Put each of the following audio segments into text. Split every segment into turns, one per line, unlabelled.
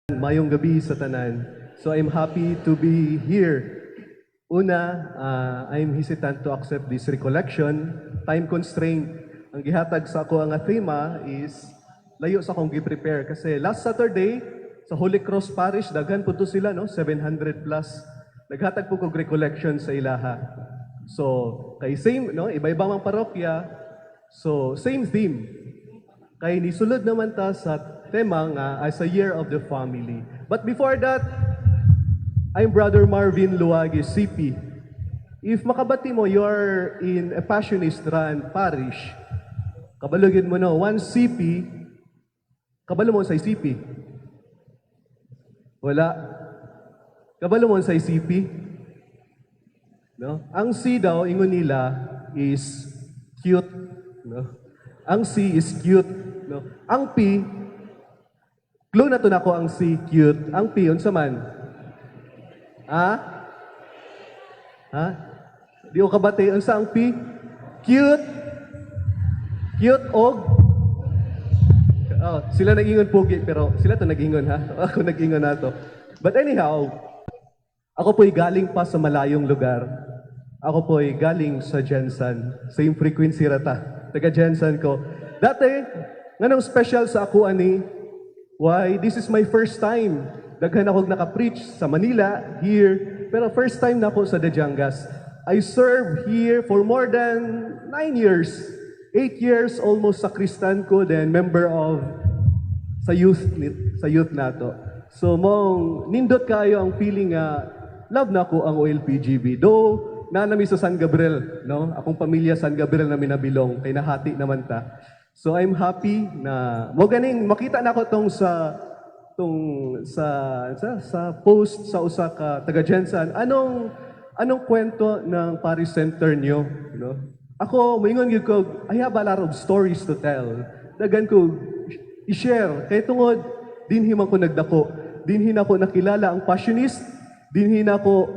Mayong gabi sa tanan. So I'm happy to be here. Una, I'm hesitant to accept this recollection. Time constraint. Ang gihatag sa ako ang tema is layo sa akong gi-prepare kasi last Saturday sa Holy Cross Parish daghan po to sila no 700 plus. Naghatag po kog recollection sa ilaha. So kay same no iba-iba mang parokya. So same theme. Kay nisulod naman ta sa tema nga as a year of the family. But before that, I'm Brother Marvin Luagi, CP. If makabati mo, you're in a Passionist Run Parish. Kabalugin mo no, one CP. Kabalo mo sa CP? Wala. Kabalo mo sa CP? No? Ang C daw, ingon nila, is cute. No? Ang C is cute. No? Ang P, clue na to na ko ang C, cute. Ang P, unsa man? Ha? Ha? Di ko kabati. Unsa ang P? Cute. Cute og? Oh, sila nag-ingon pogi, pero sila to nag-ingon ha? Ako nag-ingon na to. But anyhow, ako po'y galing pa sa malayong lugar. Ako po'y galing sa Jensen. Same frequency rata. Taga Jensen ko. Dati, nganong special sa ako ani? Why? This is my first time. Daghan ako naka-preach sa Manila, here. Pero first time na ako sa Dajangas. I served here for more than 9 years. 8 years almost sa Kristan ko, then member of sa youth nato. So mong nindot kayo ang feeling nga love na ko ang OLPGB. Though nanami sa San Gabriel, no? Akong pamilya San Gabriel na minabilong kay nahati naman ta. So I'm happy na mo ganing makita na ko sa post sa usa ka taga Jensen. Anong kwento ng Parish Center niyo, no? Ako moingon gyud ko, I have a lot of stories to tell. Dagan ko i-share kay tungod dinhi man ko nagdako. Dinhi na ko nakilala ang Passionist, dinhi na ko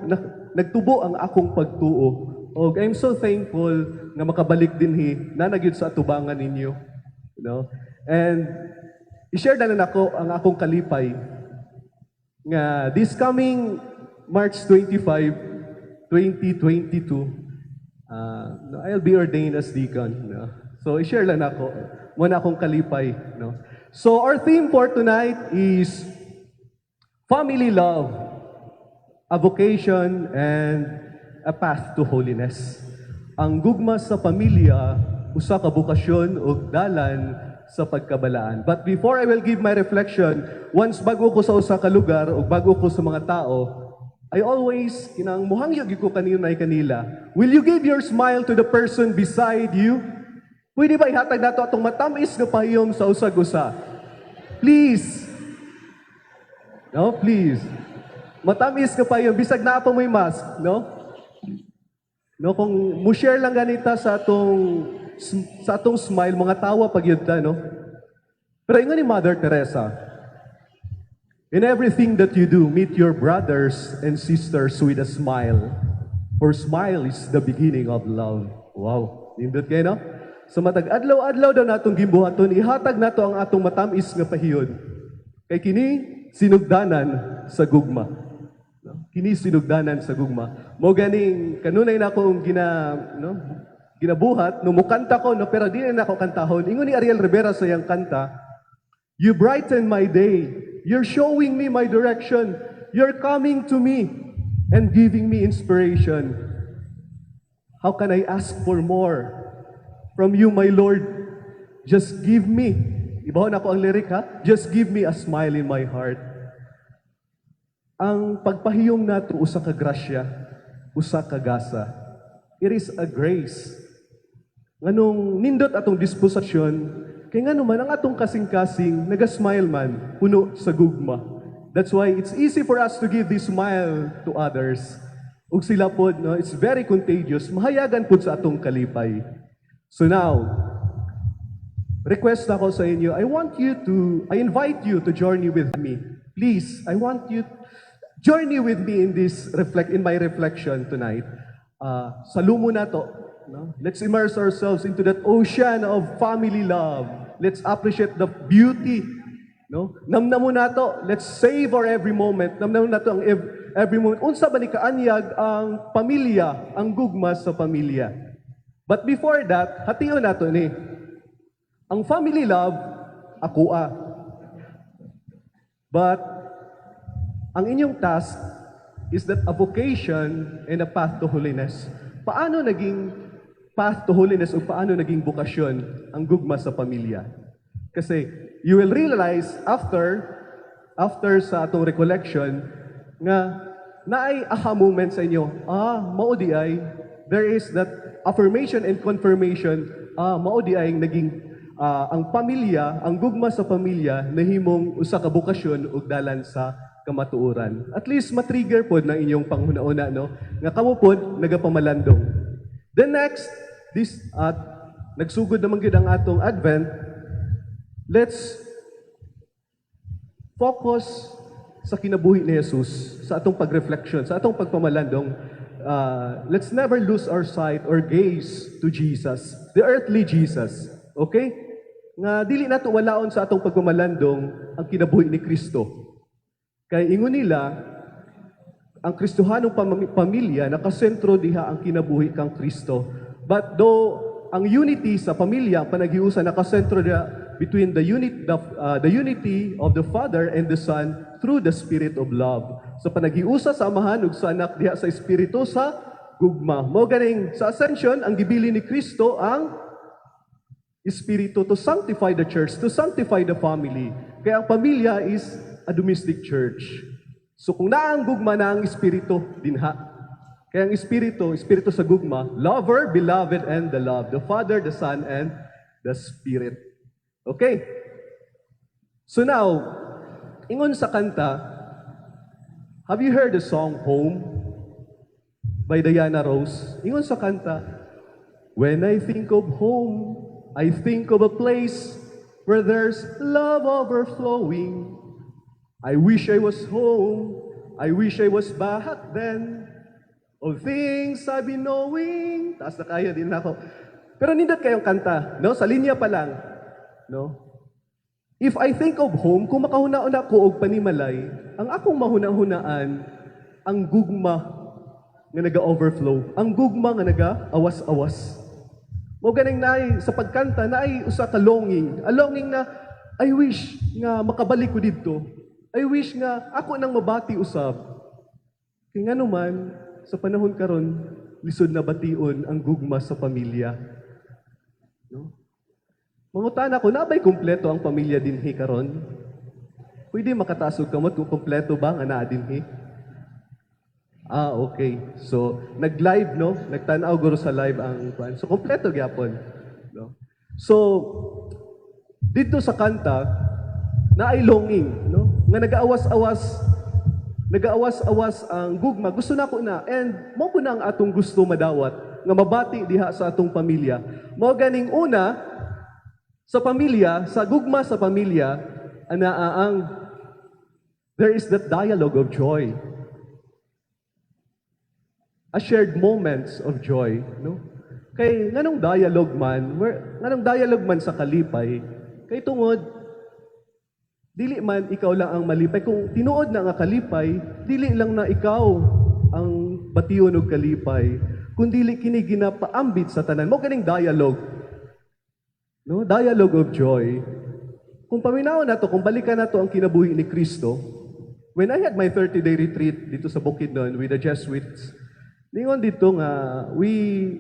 nagtubo ang akong pagtuo. Og I'm so thankful nga makabalik dinhi na nagyud sa atubangan ninyo. You know? And i-share na nako ang akong kalipay nga this coming March 25, 2022, I'll be ordained as deacon. No? So i-share lang nako muna akong kalipay. No? So our theme for tonight is family love, a vocation, and a path to holiness. Ang gugma sa pamilya, usa ka bukasyon o dalan sa pagkabalaan. But before I will give my reflection, once bago ko sa usa ka lugar o bago ko sa mga tao, I always kinang muhangyag ko kanila. Will you give your smile to the person beside you? Pwede ba ihatag nato atong matamis nga pahiyom sa usag-usa? Please. No, please. Matamis ka pahiyom bisag na pa mo'y mask, no? No, kung mo-share lang ganita sa atong smile, mga tawa pag yun ta, no? Pero ingon ni Mother Teresa, in everything that you do, meet your brothers and sisters with a smile. For smile is the beginning of love. Wow, nindot kayo, no? So matag adlaw-adlaw daw natong gimbuhaton, ihatag nato ang atong matamis nga pahiyon. Kay kini sinugdanan sa gugma. Kini sinugdanan sa gugma. Mo ganing kanunay na akong ginabuhat no mukanta ko no pero di na ako kantahon. Ingon ni Ariel Rivera sa iyang kanta, you brighten my day. You're showing me my direction. You're coming to me and giving me inspiration. How can I ask for more from you, my Lord? Just give me. Ibahon ako ang lyric ha. Just give me a smile in my heart. Ang pagpahiyom nato usa ka grasya, usa ka gasa. It is a grace. Nganong nindot atong disposisyon, kay ngano man ang atong kasing-kasing naga-smile man puno sa gugma. That's why it's easy for us to give this smile to others. Ug sila pod no, it's very contagious. Mahayagan pod sa atong kalipay. So now, request ako sa inyo, I invite you to journey with me. Please, I want you journey with me in my reflection tonight. Sa lumo na to, no? Let's immerse ourselves into that ocean of family love. Let's appreciate the beauty No? Namnamo nato, let's savor every moment. Namnamo nato ang every moment. Unsa ba ni kaanyag ang pamilya, ang gugma sa pamilya. But before that, hation nato ni. Ang family love, akoa. But ang inyong task is that a vocation and a path to holiness. Paano naging path to holiness o paano naging bukasyon ang gugma sa pamilya? Kasi you will realize after sa atong recollection nga naay aha moment sa inyo. Mao di ay there is that affirmation and confirmation. Mao di ay naging ang pamilya, ang gugma sa pamilya nahimong usa ka bukasyon ug dalan sa kamatuoran. At least matrigger pod ng inyong panghuna-una no nga kamo pod nagapamalandong. The next nagsugod naman gyud ang atong Advent. Let's focus sa kinabuhi ni Jesus, sa atong pag-reflection, sa atong pagpamalandong. Let's never lose our sight or gaze to Jesus, the earthly Jesus. Okay? Nga dili nato walaon sa atong pagpamalandong ang kinabuhi ni Kristo. Kay ingon nila, ang Kristohanong pamilya nakasentro diha ang kinabuhi kang Kristo. But though ang unity sa pamilya panagiusa nakasentro diha between the unity of the Father and the Son through the Spirit of love. Sa panagiusa sa Amahan ug sa Anak diha sa Espiritu sa gugma. Mao ganing sa Ascension ang gibili ni Kristo ang Espiritu to sanctify the church, to sanctify the family. Kaya ang pamilya is a domestic church. So kung naang gugma na ang Espiritu dinha. Kaya ang Espiritu sa gugma, lover, beloved, and the love. The Father, the Son, and the Spirit. Okay? So now, ingon sa kanta, have you heard the song Home by Diana Rose? Ingon sa kanta, when I think of home, I think of a place where there's love overflowing. I wish I was home, I wish I was back then. All things I've been knowing. Taas na kaya din ako. Pero nindot kayong kanta, no? Sa linya pa lang. No? If I think of home, kung makahuna-una ko og panimalay, ang akong mahuna-hunaan, ang gugma nga naga-overflow, ang gugma nga naga-awas-awas. Mo ganing naay sa pagkanta naay usa ka longing, a longing na I wish nga makabalik ko didto. I wish nga ako nang mabati usab. Kay ngano man sa panahon karon lisod na bation ang gugma sa pamilya. No? Mangutan ako, nabay kumpleto ang pamilya dinhi karon? Pwede makataas og kamot kung kumpleto ba nga naa dinhi? Okay. So, nag-live, no? Nagtanaw guro sa live ang kwan. So, kumpleto gyapon. No? So, dito sa kanta, na ay longing, no? Nga nag-aawas-awas ang gugma. Gusto na ko na. And, mo po na ang atong gusto madawat, nga mabati diha sa atong pamilya. Mo ganing una, sa pamilya, sa gugma sa pamilya, there is that dialogue of joy. A shared moments of joy, no? Kay nganong dialogue man sa kalipay, kay tungod dili man ikaw lang ang malipay. Kung tinuod na nga kalipay, dili lang na ikaw ang bation og kalipay, kundi kini ginapaambit sa tanan. Mo ganing dialogue. No, dialogue of joy. Kung paminaw na to, kung balikan na to ang kinabuhi ni Kristo, when I had my 30-day retreat dito sa Bukidnon with the Jesuits, ningon dito nga, we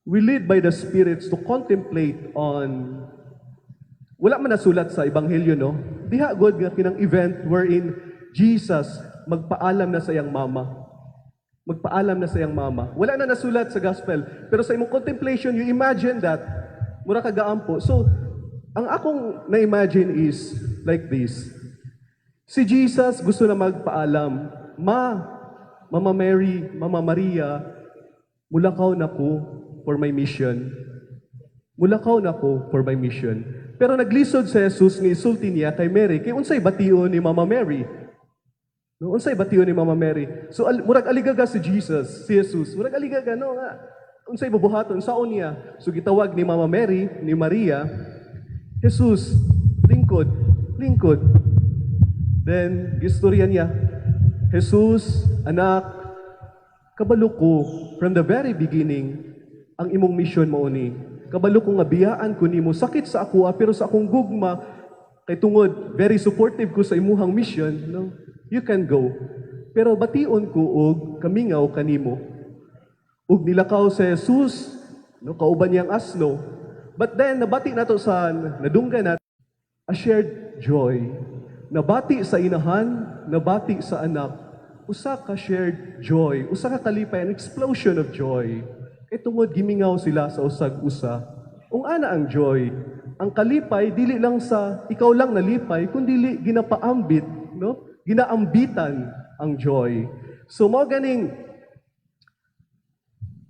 lead by the spirits to contemplate on, wala man nasulat sa Ebanghelyo, no? Diha god nga kinang event wherein Jesus magpaalam na sa iyang mama. Magpaalam na sa iyang mama. Wala na nasulat sa gospel. Pero sa imong contemplation, you imagine that mura ka gaampo. So, ang akong na-imagine is like this. Si Jesus gusto na magpaalam, Mama Mary, Mama Maria, mulakaw na ko for my mission. Mulakaw na ko for my mission. Pero naglisod si Jesus ng isulti niya kay Mary, kay unsay bation ni Mama Mary. No, unsay bation ni Mama Mary. So, murag aligaga si Jesus, si Jesus. Murag aligaga, no nga. Unsay bubuhaton saon niya. So gitawag ni Mama Mary, ni Maria, Jesus, lingkod, lingkod. Then, gistorya niya, Jesus, anak, kabalo ko, from the very beginning, ang imong mission mo ni. Kabalo ko nga biyaan ko nimo, sakit sa ako, pero sa akong gugma, kay tungod, very supportive ko sa imuhang mission, no? You can go. Pero bation ko og kamingaw kanimo. Ug nilakaw si Jesus, no, kauban niyang asno. But then, nabati nato sa nadunggan natin, a shared joy. Nabati sa inahan, nabati sa anak, usa ka shared joy, usa ka kalipay, an explosion of joy. Kay tungod gimingaw sila sa usag-usa. Ung ana ang joy, ang kalipay dili lang sa ikaw lang nalipay, kundi ginapaambit, no? Ginaambitan ang joy. So mo ganing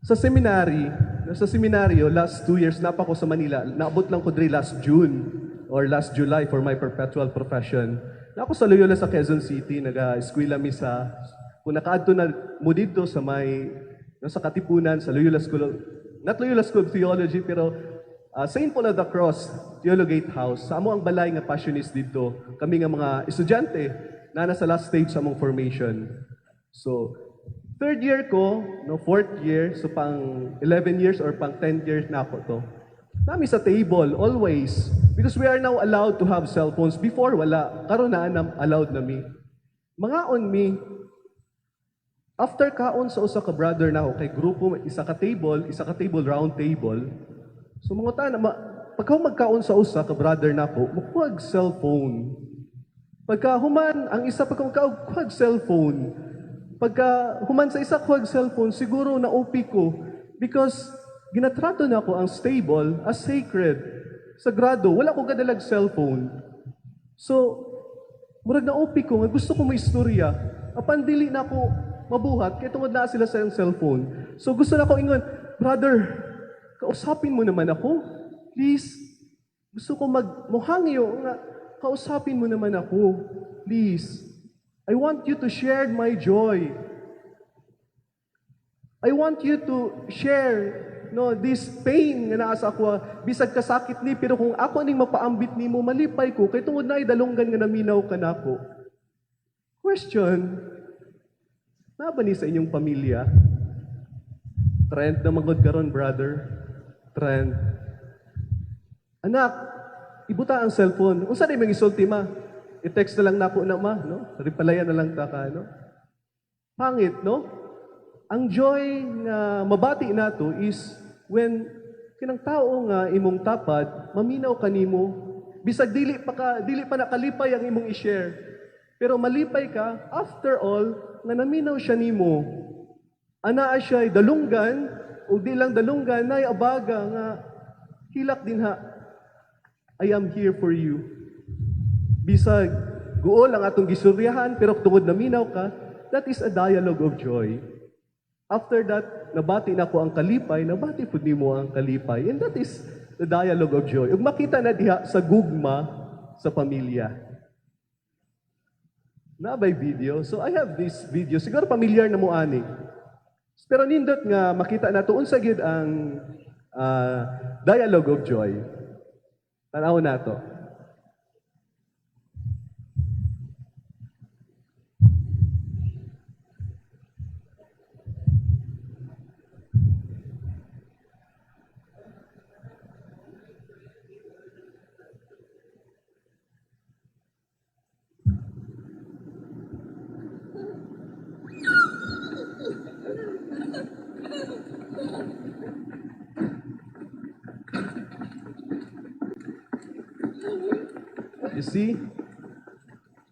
sa seminaryo, last 2 years na pa ko sa Manila, naabot lang ko diri last June or last July for my perpetual profession. Na ako sa Loyola sa Quezon City, nag-eskwela mi sa, kung nakaadto na mo dito sa may, sa Katipunan, sa Loyola School, not Loyola School of Theology, pero St. Paul of the Cross, Theologate House. Sa amo ang balay nga passionist dito, kami nga mga estudyante, na nasa last stage sa among formation. So, third year ko, no, fourth year, so pang 11 years or pang 10 years na ako to. Nami sa table, always. Because we are now allowed to have cell phones. Before, wala. Karon na allowed na mi. Mga on mi, after kaon sa usa ka brother na ako, kay grupo, isa ka table, round table. So mga pagka magkaon sa usa ka brother na ako, mukuhag cellphone. Pagka human, ang isa kuhag cellphone. Pagka human sa isa kuhag cellphone, siguro na-OP ko. Because ginatrato na ako ang stable as sacred. Sagrado. Wala ko kadalag cellphone. So, murag na-OP ko, gusto ko may istorya. Apan dili na ako mabuhat, kaya tungod na sila sa yung cellphone. So gusto na ko ingon, brother, kausapin mo naman ako. Please. Gusto ko muhangyo nga, kausapin mo naman ako. Please. I want you to share my joy. I want you to share this pain nga naa sa ako, bisag kasakit ni, pero kung ako ning mapaambit nimo, malipay ko, kay tungod na idalunggan nga naminaw ka nako. Question, na ba ni sa inyong pamilya? Trend na magod karon, brother. Trend. Anak, ibuta ang cellphone. Unsa na yung isulti, ma? I-text na lang na ako na, ma, no? Repalayan na lang ta ka, no? Pangit, no? Ang joy nga mabati nato is when kinang tao nga imong tapad, maminaw kanimo, bisag dili pa nakalipay ang imong i-share. Pero malipay ka, after all, nga naminaw siya nimo. Anaa siya dalunggan, o di lang dalunggan, nay abaga nga hilak din ha. I am here for you. Bisag guol ang atong gisuryahan, pero tungod naminaw ka, that is a dialogue of joy. After that, nabati na ko ang kalipay, nabati po nimo ang kalipay. And that is the dialogue of joy. Ug makita na diha sa gugma sa pamilya. Na by video. So I have this video. Siguro familiar na mo ani. Pero nindot nga makita na to unsa gyud ang dialogue of joy. Tanaw na to. You see,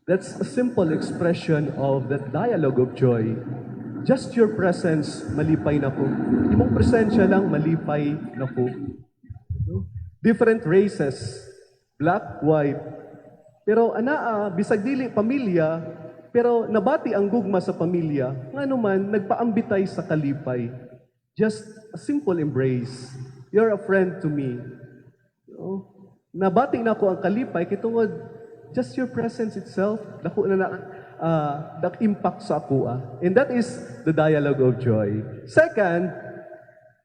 that's a simple expression of that dialogue of joy. Just your presence, malipay na ko. Imong presensya lang, malipay na ko. Different races, black, white. Pero anaa, bisag dili pamilya, pero nabati ang gugma sa pamilya, nga naman, nagpaambitay sa kalipay. Just a simple embrace. You're a friend to me. Nabati na ko ang kalipay, kitungod, just your presence itself, dako na impact sa ako. And that is the dialogue of joy. Second,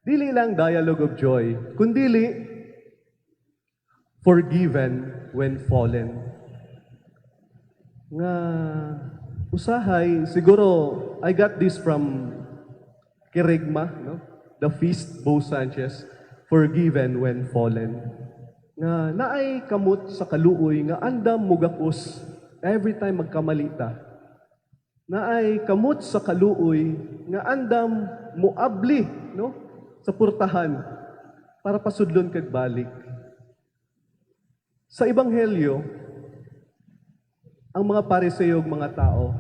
dili lang dialogue of joy, kundili, forgiven when fallen. nga usahay siguro I got this from Kerigma, no? The feast Bo Sanchez, forgiven when fallen. Nga naay kamot sa kaluoy nga andam mugakos every time magkamalita. Naay kamot sa kaluoy nga andam muabli, no? Sa purtahan para pasudlon kag balik. Sa ebanghelyo, ang mga pariseo ug mga tao,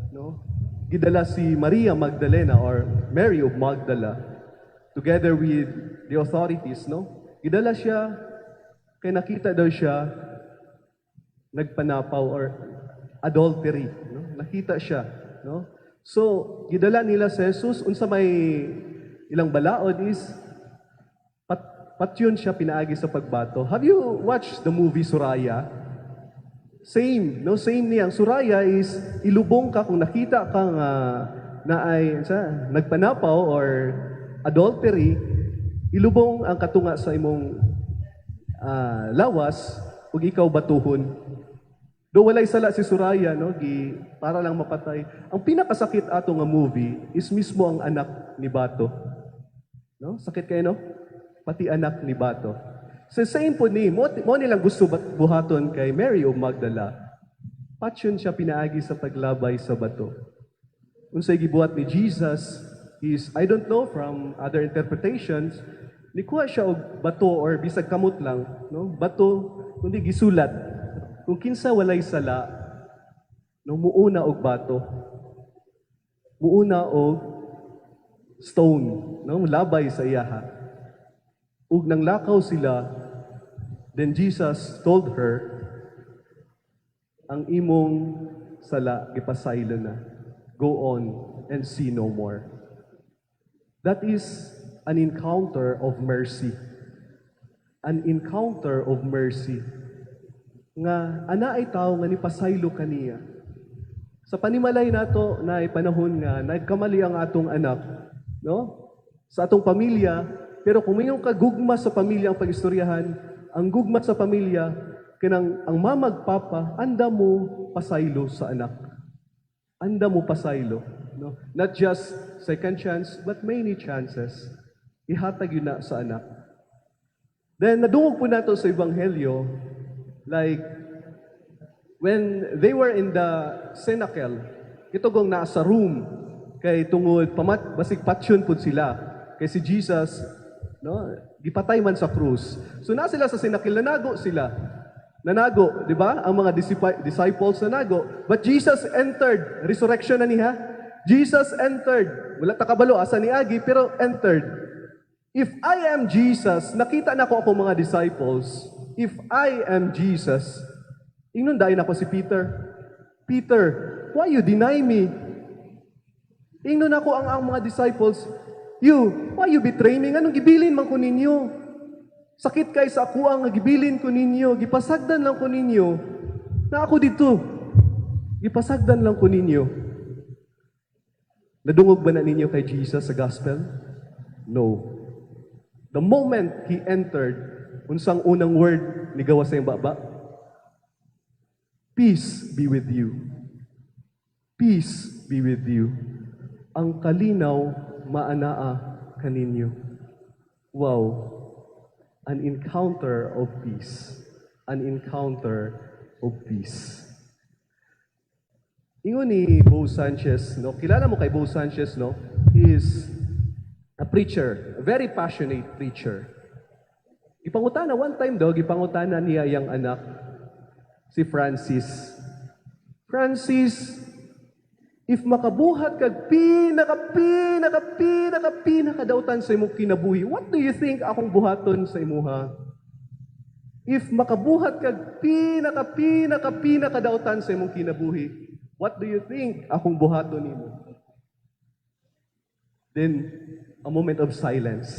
no? Gidala si Maria Magdalena or Mary of Magdala together with the authorities, no? Gidala siya kay nakita daw siya nagpanapaw or adultery, no? Nakita siya, no? So, gidala nila si Jesus unsa may ilang balaod is patyon siya pinaagi sa pagbato. Have you watched the movie Suraya? Same, no? Same niya. Ang Suraya is ilubong ka kung nakita kang na ay nagpanapaw or adultery, ilubong ang katunga sa imong lawas ug ikaw batuhon. Do walay sala si Suraya, no? Para lang mapatay. Ang pinakasakit ato nga movie is mismo ang anak ni Bato. No? Sakit kayo, no? Pati anak ni Bato. So same po ni, mo nilang gusto buhaton kay Mary o Magdala. Patyon siya pinaagi sa paglabay sa bato. Unsay gibuhat ni Jesus is, I don't know from other interpretations, nikuha siya og bato or bisag kamot lang, no? Bato kundi gisulat. Kung kinsa walay sala, no, muuna og bato. Muuna og stone, no, labay sa iyaha. Ug nang lakaw sila, then Jesus told her, ang imong sala gipasaylo na. Go on and see no more. That is an encounter of mercy. An encounter of mercy. Nga ana ay tao nga ni pasaylo kaniya. Sa panimalay nato na panahon nga nagkamali ang atong anak, no? Sa atong pamilya. Pero kung mayroong kagugma sa pamilya ang pag-istoryahan, ang gugma sa pamilya, kanang ang mamagpapa, anda mo pasaylo sa anak. Anda mo pasaylo. No? Not just second chance, but many chances. Ihatag yun na sa anak. Then, nadungog po nato sa Ebanghelyo, like, when they were in the cenacle, ito kung nasa room, kay tungod, basig patsyon po sila. Kay si Jesus, no, gipatay man sa krus. So na sila sa sinakil, nanago sila. Nanago, di ba? Ang mga disciples nanago. But Jesus entered. Resurrection na niya. Jesus entered. Wala takabalo, asa ni Agi, pero entered. If I am Jesus, nakita na ko ako mga disciples. If I am Jesus, ingnon dahin ako si Peter. Peter, why you deny me? Ingnon ako ang mga disciples. You, why you betray me? Anong gibilin man ko ninyo? Sakit kay sa ako ang gibilin ko ninyo. Gipasagdan lang ko ninyo. Na ako dito. Gipasagdan lang ko ninyo. Nadungog ba na ninyo kay Jesus sa gospel? No. The moment He entered, unsang unang word ni gawa sa iyong baba? Peace be with you. Peace be with you. Ang kalinaw maanaa kaninyo. Wow. An encounter of peace. An encounter of peace. Ingon ni Bo Sanchez, no? Kilala mo kay Bo Sanchez, no? He is a preacher, a very passionate preacher. Gipangutana, one time daw, gipangutana niya yung anak, si Francis. Francis, if makabuhat kag pinakadautan sa imong kinabuhi, what do you think akong buhaton sa imuha? If makabuhat kag pinakadautan sa imong kinabuhi, what do you think akong buhaton nimo? Then, a moment of silence.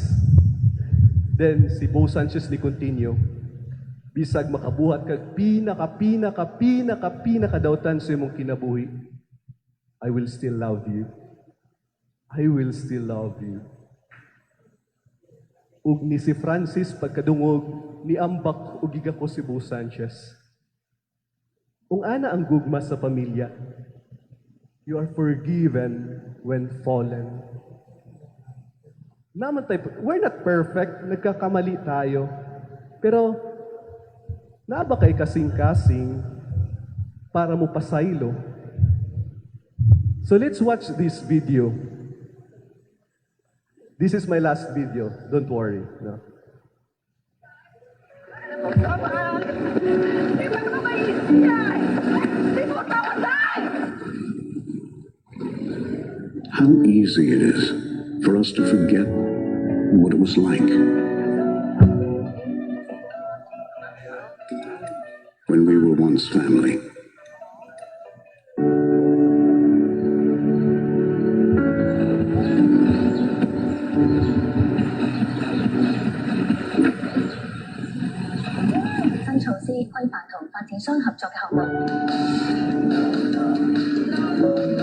Then, si Bo Sanchez ni continue, bisag makabuhat kag pinakadautan sa imong kinabuhi, I will still love you. I will still love you. Ug ni si Francis pagkadungog ni ambak ug gigako si Bo Sanchez. Kung ana ang gugma sa pamilya, you are forgiven when fallen. Naman tayo, we're not perfect, nagkakamali tayo. Pero, ba kay kasing-kasing para mo pasaylo? So let's watch this video. This is my last video, don't worry. No?
How easy it is for us to forget what it was like when we were once family.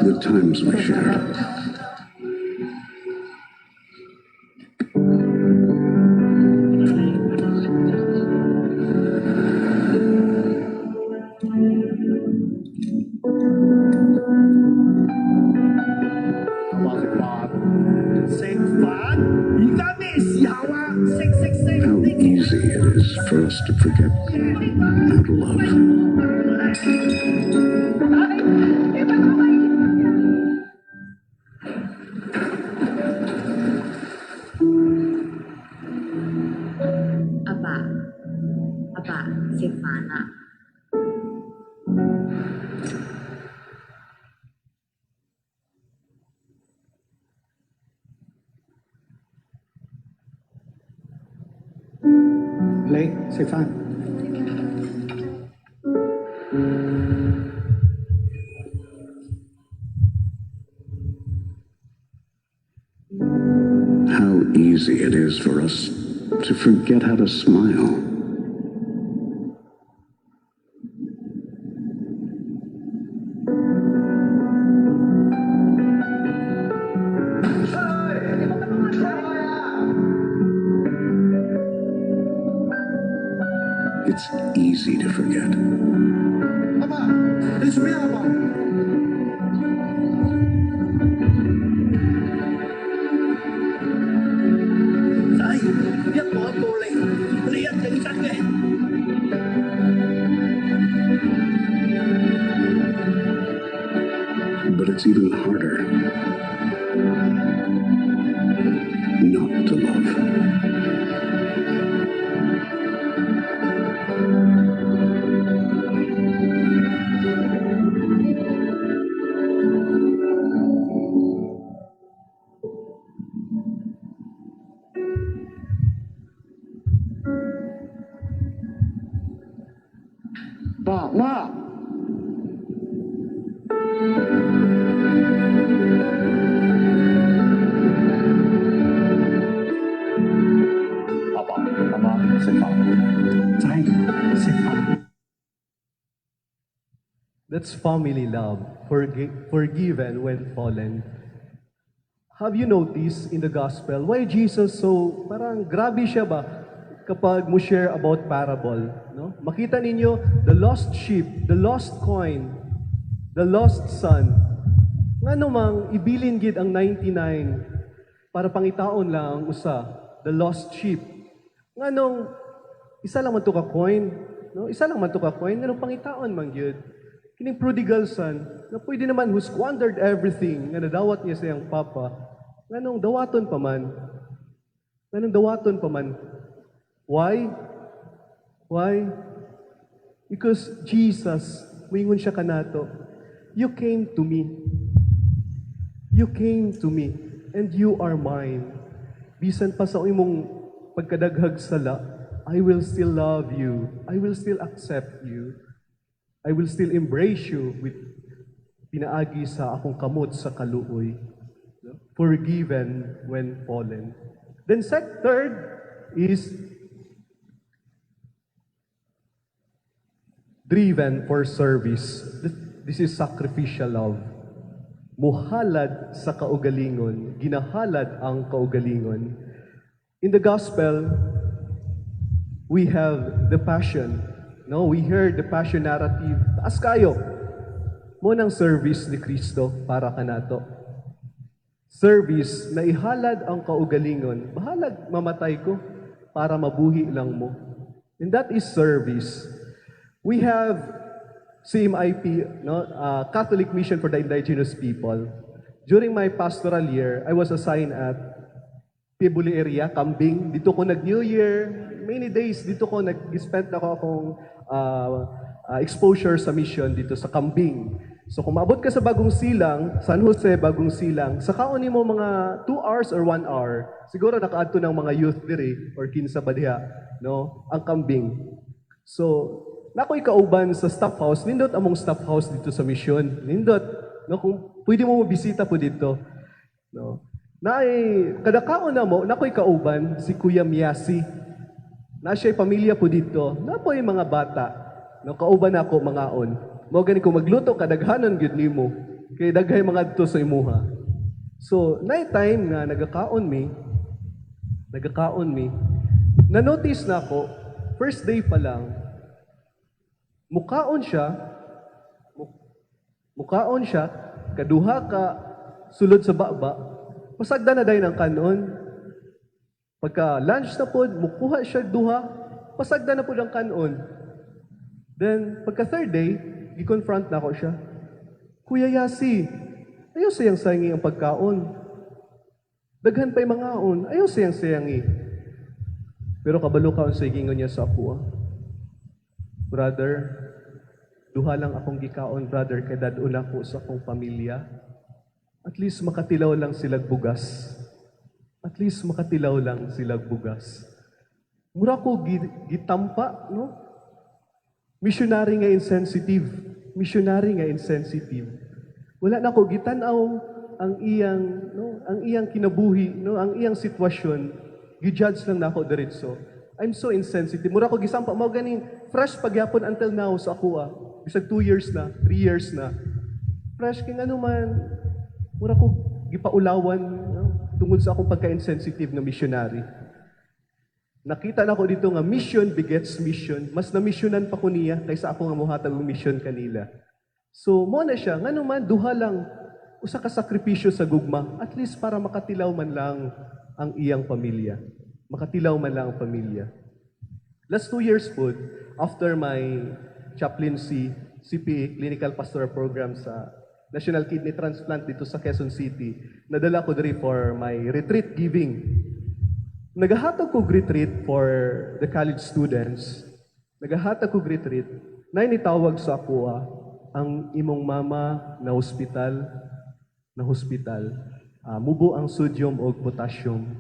The times we shared. How easy it is for us to forget how to love.
Aba, 食飯啦。
嚟食飯。How easy it is for us to forget how to smile. It's easy to forget. But it's even harder not to love. Ma!
That's family love, forgiven when fallen. Have you noticed in the gospel, why Jesus so, parang grabe siya ba kapag mo share about parable? No? Makita ninyo, the lost sheep, the lost coin, the lost son. Nga namang ibilin gid ang 99 para pangitaon lang ang usa, the lost sheep. Nga nung isa lang man to ka coin, no? Isa lang man to ka coin, nga nung pangitaon man gyud. Kining prodigal son, na pwede naman who squandered everything, nga nadawat niya sa iyang papa, nga nung dawaton pa man. Nga nung dawaton pa man. Why? Why? Because Jesus, wingon siya kanato, you came to me. You came to me, and you are mine. Bisan pa sa imong pagkadaghag sala, I will still love you. I will still accept you. I will still embrace you with pinaagi sa akong kamot sa kaluoy. Forgiven when fallen. Then third is driven for service. This is sacrificial love. Muhalad sa kaugalingon, ginahalad ang kaugalingon. In the gospel, we have the passion. No, we heard the passion narrative. Taas kayo. Mo ng service ni Kristo para kanato. Service na ihalad ang kaugalingon. Bahalag mamatay ko para mabuhi lang mo. And that is service. We have CMIP, no, Catholic Mission for the Indigenous People. During my pastoral year, I was assigned at Pibuli area, Kambing. Dito ko nag-New Year, many days dito ko nag-spend ako akong exposure sa mission dito sa Kambing. So kung maabot ka sa Bagong Silang, San Jose, Bagong Silang, sa kauni mo mga 2 hours or 1 hour, siguro nakaadto ng mga youth diri or kinsa ba diha, no, ang Kambing. So, nakoy kauban sa staff house, nindot among staff house dito sa mission. Nindot, no, kung pwede mo bisita po dito, no. Kada kaon na mo, nakoy kauban si Kuya Miyasi. Na siya'y pamilya po dito. Na po yung mga bata. No, kauban ako mga on. Mo gani ko magluto kadaghanan gyud nimo. Kay daghay mga dito sa imuha. So, night time nga nagakaon mi. Na-notice na ako, first day pa lang, mukaon siya, kaduha ka, sulod sa baba, pasagda na dayon ang kanon. Pagka lunch na pod, mukuha siya duha, pasagda na pod ang kanon. Then, pagka third day, gi-confront na ako siya. Kuya Yasi, ayaw sayang sayangi ang pagkaon. Daghan pa'y mangaon, ayaw sayang sayangi. Pero kabalo ka ang sagingon niya sa ako. Brother, duha lang akong gikaon, brother, kay dadun ako sa akong pamilya. At least makatilaw lang silag bugas. Mura ko gitampa, no? Missionary nga insensitive. Wala na ko gitanaw ang iyang kinabuhi, no? Ang iyang sitwasyon. Gi-judge lang nako diretso. I'm so insensitive. Mura ko gisampa mao ganing fresh pagyapon until now sa ako. Bisag 2 years na, 3 years na. Fresh king ano man. Mura ko gipaulawan, no? Tungod sa akong pagka-insensitive na missionary. Nakita na ko dito nga mission begets mission. Mas na-missionan pa ko niya kaysa ako nga muhatag og mission kanila. So, mo na siya, ngano man duha lang usa ka sakripisyo sa gugma, at least para makatilaw man lang ang iyang pamilya. Last 2 years po, after my chaplaincy, CPA, Clinical Pastoral Program sa National Kidney Transplant dito sa Quezon City, nadala ko diri for my retreat giving. Nagahatag ko retreat for the college students. Na initawag sa ako ang imong mama na hospital. Mubo ang sodium o potassium.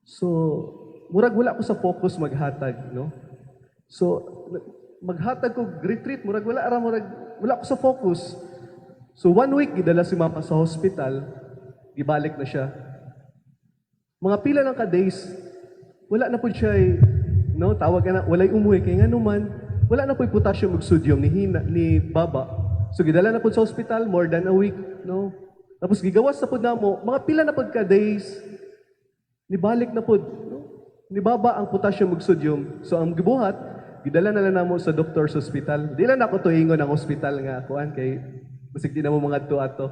So, murag wala ko sa focus maghatag, no? So, maghatag ko retreat, murag wala ko sa focus. So 1 week, gidala si mama sa hospital, gibalik na siya. Mga pila ng ka-days, wala na po siya, no, tawag na, walay umuwi, kaya nga naman, wala na po yung potassium ug sodium ni baba. So gidala na po sa hospital, more than a week, no. Tapos gigawas na po na mo, mga pila na po ka-days, nibalik na po, no? Nibaba ang potassium ug sodium. So ang gibuhat, gidala na lang namo sa doktor sa hospital. Di lang ako tuingon ang hospital nga, kuan kay basig di na mo mga ato.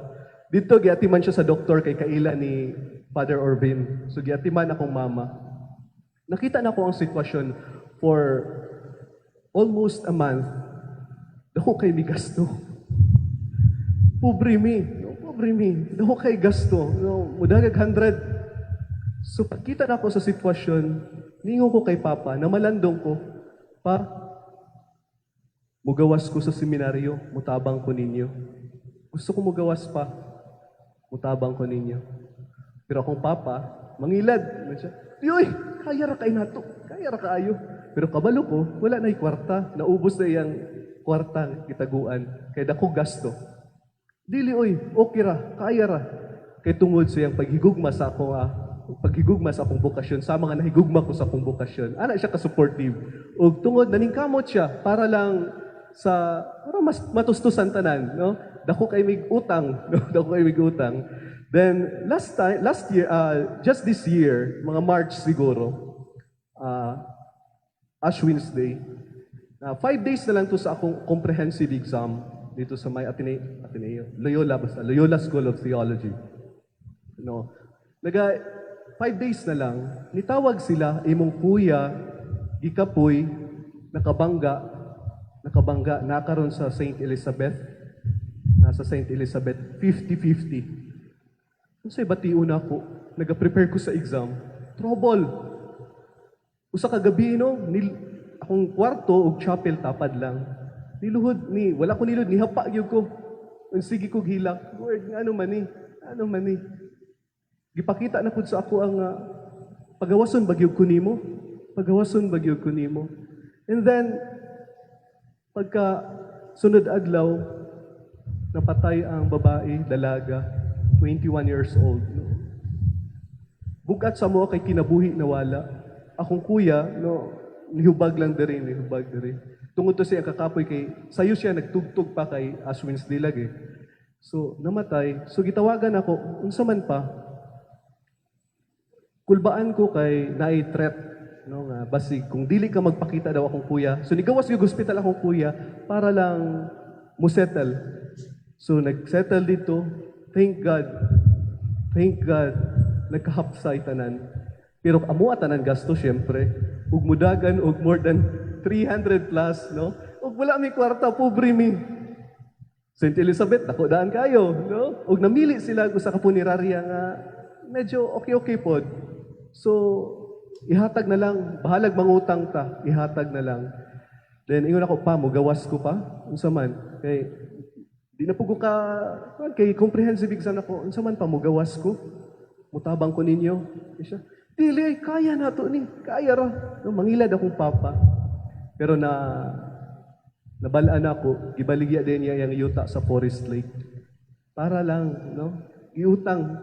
Dito, giatiman siya sa doktor kay kaila ni Father Orvin. So, giatiman akong mama. Nakita na ko ang sitwasyon for almost a month. Dako kay mi gasto. Pobre mi. Dako kay gasto. No, mudagag 100. So, pagkita na ko sa sitwasyon, ningo ko kay Papa, na malandong ko, Pa, mugawas ko sa seminaryo, mutabang ko ninyo. Gusto ko mugawas pa, mutabang ko ninyo. Pero akong papa, mangilad. Uy, kaya ra kay nato. Kaya ra kaayo. Pero kabalo ko, wala na'y kwarta. Naubos na iyang kwarta, kitaguan. Kaya dako gasto. Dili, oy, okay ra, kaya ra. Kay tungod sa iyang paghigugma sa akong bukasyon, sa mga nahigugma ko sa akong bukasyon. Ana siya ka-supportive. O tungod, naningkamot siya para mas matustusan tanan, no? Dako kay mig utang. Then, last year, just this year, mga March siguro, Ash Wednesday, 5 days na lang to sa akong comprehensive exam dito sa may Ateneo, Loyola, basta Loyola School of Theology. No. 5 days na lang, nitawag sila, imong kuya, gikapoy, nakabangga, nakaroon sa St. Elizabeth, nasa St. Elizabeth, 50-50. Kung sa'y batiun ako, nag-prepare ko sa exam, trouble. Usa ka gabi, no, akong kwarto o chapel tapad lang. Wala ko nilud, nihapa gyud ko. Sige ko hilak, Lord, ano man ni. Gipakita na pud sa ako ang pagawason bagyog ko nimo. And then pagka sunod adlaw napatay ang babae, dalaga, 21 years old. No? Bugat sa mo kay kinabuhi nawala. Akong kuya, no, nihubag diri. Tungod to siya kakapoy kay sayo siya nagtugtog pa kay Ashwin's Dilag eh. So namatay. So gitawagan ako, unsa man pa, kulbaan ko kay naay threat, no, nga basig kung dili ka magpakita daw akong kuya. So nigawas yung hospital akong kuya para lang mo settle. So nag-settle dito. Thank God, nagkahapsay tanan. Pero amo tanan gasto syempre. Ug mudagan og more than 300 plus, no? Ug wala mi kwarta, pobre mi. St. Elizabeth, dako daan kayo, no? Ug namili sila sa kapunerarya nga medyo okay pod. So, ihatag na lang, bahalag mangutang ta, ihatag na lang. Then, ingon ako pa, gawas ko pa, unsa man. Kay, di na po ko kay comprehensive exam ako, unsa man pa, gawas ko. Mutabang ko ninyo. Siya, dili, kaya na to ni, kaya ra. No, mangilad akong papa. Pero nabalaan ako, gibaligya din niya yung yuta sa Forest Lake. Para lang, no, iutang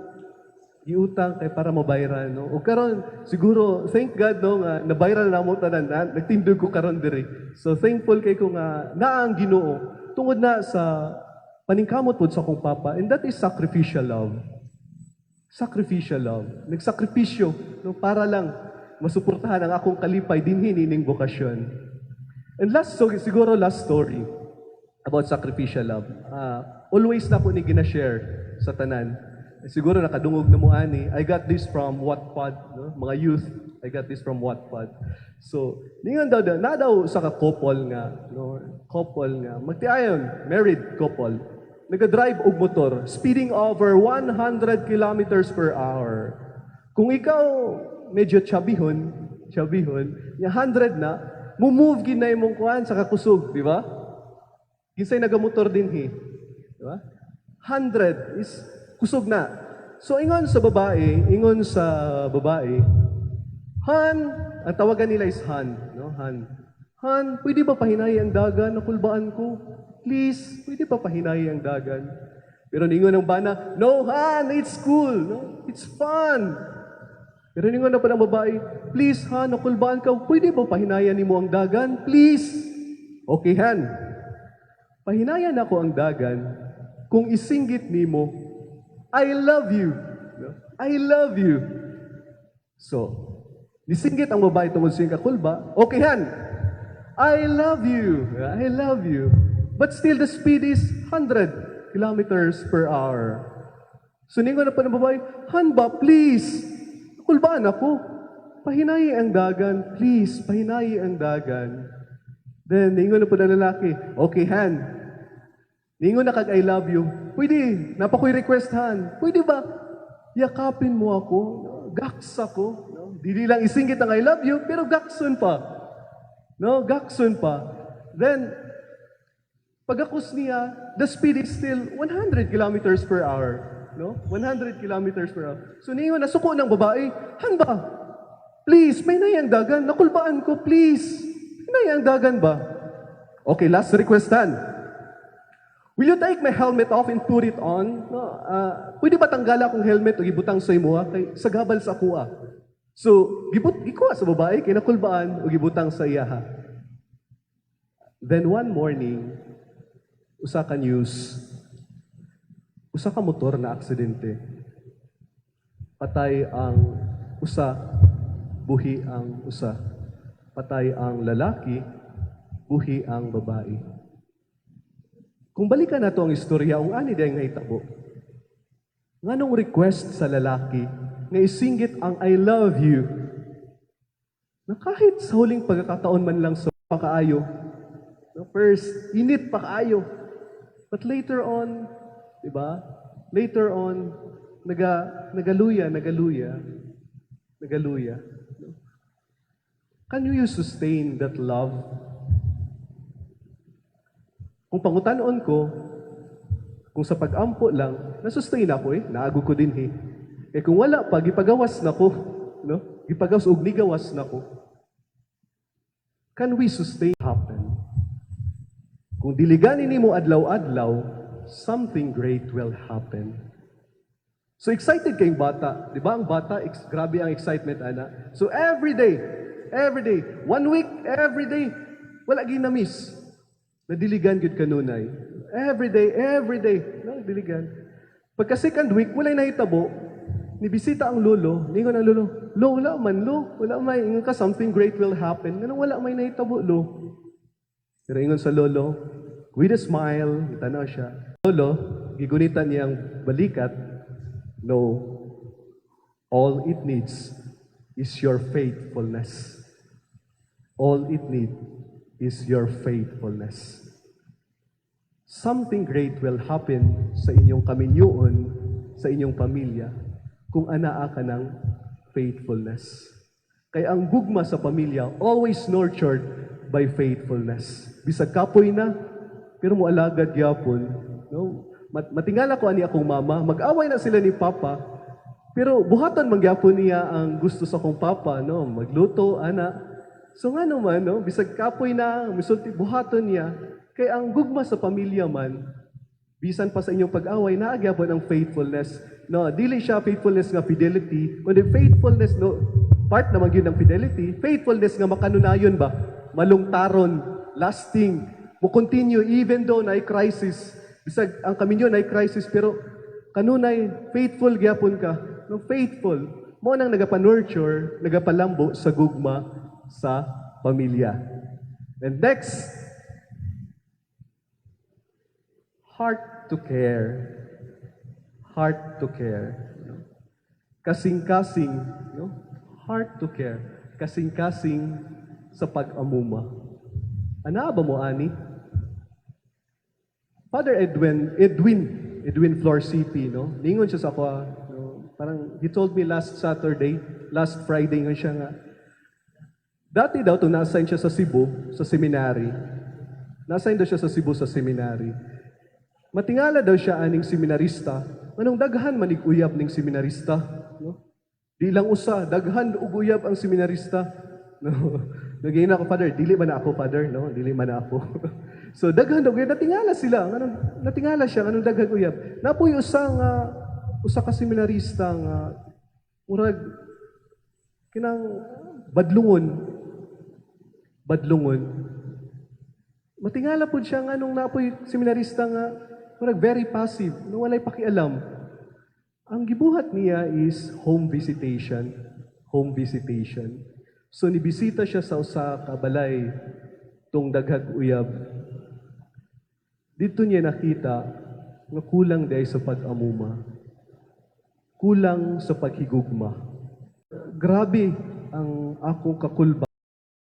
kay para mabayran, no. O karon siguro thank God, no, nga nabayran na mo tanan, nagtindog ko karon diri. So thankful kay ko nga naa ang Ginoo tungod na sa paningkamot pod sa akong papa, and that is sacrificial love. Nagsakripisyo, no, para lang masuportahan ang akong kalipay dinhi ning bokasyon. And siguro last story about sacrificial love. Always na po ni gina-share sa tanan. Siguro nakadungog na mo ani. I got this from Wattpad, no? Mga youth, I got this from Wattpad. So, ningon daw sa couple nga, no? Magtiayon, married couple. Nag-drive og motor, speeding over 100 kilometers per hour. Kung ikaw medyo chabihon, nya 100 na, move ginay mong kuan sa kakusog, di ba? Ginsay nagamotor dinhi, di ba? 100 is kusog na. So ingon sa babae, Han, ang tawagan nila is Han, no? Han, pwede ba pahinay ang dagan? Nakulbaan ko. Please, pwede ba pahinay ang dagan? Pero ningon ng bana, no Han, it's cool, no? It's fun. Pero ningon na pa ng babae, please Han, nakulbaan ka, pwede ba pahinayan nimo ang dagan? Please. Okay Han, pahinayan ako ang dagan kung isinggit nimo, I love you. I love you. So, nisinggit ang babae tungod sa kakulba. Okay, Han. I love you. But still, the speed is 100 kilometers per hour. So, ningon na pa ng babae, Han ba, please. Kulbaan ako. Pahinayi ang dagan. Please, pahinayi ang dagan. Then, ningon na pa ng lalaki, okay, Han. Ningon na kag I love you. Pwede, napakoy request Han. Pwede ba? Yakapin mo ako. No? Gaks ako. No? Dili lang isinggit ang I love you, pero gakson pa. No? Gakson pa. Then, pagakos niya, the speed is still 100 kilometers per hour. No? 100 kilometers per hour. So ningon na suko ng babae, Han ba? Please, may nayang dagan. Nakulbaan ko, please. May nayang dagan ba? Okay, last request Han. Will you take my helmet off and put it on? No, pwede ba tanggala akong helmet o gibutang sa imo kay sagabal sa kuha? So, gikuha sa babae kay nakulbaan o gibutang sa iya. Then one morning, usa ka motor na aksidente. Patay ang usa, buhi ang usa. Patay ang lalaki, buhi ang babae. Kung balikan nato ang istorya, ang ani dahil nga itabo. Nganong request sa lalaki nga isinggit ang I love you na kahit sa huling pagkakataon man lang sa pakaayo, no, first, init pakaayo. But later on, di ba? Later on, nagaluya. No? Can you sustain that love? Kung pangutanon ko, kung sa pag-ampo lang, nasustain ako naago ko din kung wala pa, gipagawas na ko, no? Gipagawas o nigawas na ko. Can we sustain happen? Kung diliganin mo adlaw-adlaw, something great will happen. So excited kayong bata. Di ba ang bata, grabe ang excitement, ana. So every day, 1 week, every day, wala ginamiss. Nadiligan gud kanunay. Every day, nadiligan. Pagka second week, walay nahitabo, nibisita ang lolo, ningon ang lolo, wala may, ingon ka, something great will happen. Ganun, wala may nahitabo, Pero ingon sa lolo, with a smile, itanaw siya. Lolo, gigunitan niyang balikat, no, all it needs is your faithfulness. All it needs is your faithfulness. Something great will happen sa inyong kaminyuon, sa inyong pamilya, kung anaa ka ng faithfulness. Kaya ang gugma sa pamilya, always nurtured by faithfulness. Bisag kapoy na, pero mo alagad yapon. No? Matingala ko ani akong mama, mag-away na sila ni Papa, pero buhatan mangyapon niya ang gusto sa akong Papa, no? Magluto, ana. So nga naman, no? Bisag kapoy na, misulti, buhaton niya. Kaya ang gugma sa pamilya man, bisan pa sa inyong pag-away, naagyapon ang faithfulness. No, dili siya faithfulness nga fidelity, kundi faithfulness, no, part naman yun ng fidelity, faithfulness nga makanunayon ba? Malungtaron, lasting, mo continue even though na crisis. Bisag ang kaminyo na crisis, pero kanunay, faithful gyapon ka. No, faithful. Mo nang nagapanurture, nagapalambo sa gugma sa pamilya. And next, heart to care. Heart to care. Kasing-kasing, no? Heart to care. Kasing-kasing sa pag-amuma. Ana ba mo, ani? Father Edwin Flor CP, no? Ningon siya sa ako, no? Parang, he told me last Friday nga siya nga, dati daw, na-assign siya sa Cebu, sa seminary. Na-assign daw siya sa Cebu sa seminary. Matingala daw siya aning seminarista. Anong daghan manig-uyab ning seminarista? No? Di lang usa, daghan ug uyab ang seminarista. No? Naging ako, Father, dili man ako, Father, no? Dili man ako. So daghan daw uyab, natingala sila. Natingala siya anong daghan uyab. Napoy usa ka seminarista nga murag kinang badlungon. Matingala po siya nga nung napoy seminarista nga murag very passive, no walay pakialam. Ang gibuhat niya is home visitation. So nibisita siya sa usa ka balay tong daghag uyab. Dito niya nakita nga kulang day sa pag-amuma. Kulang sa paghigugma. Grabe ang akong kakulba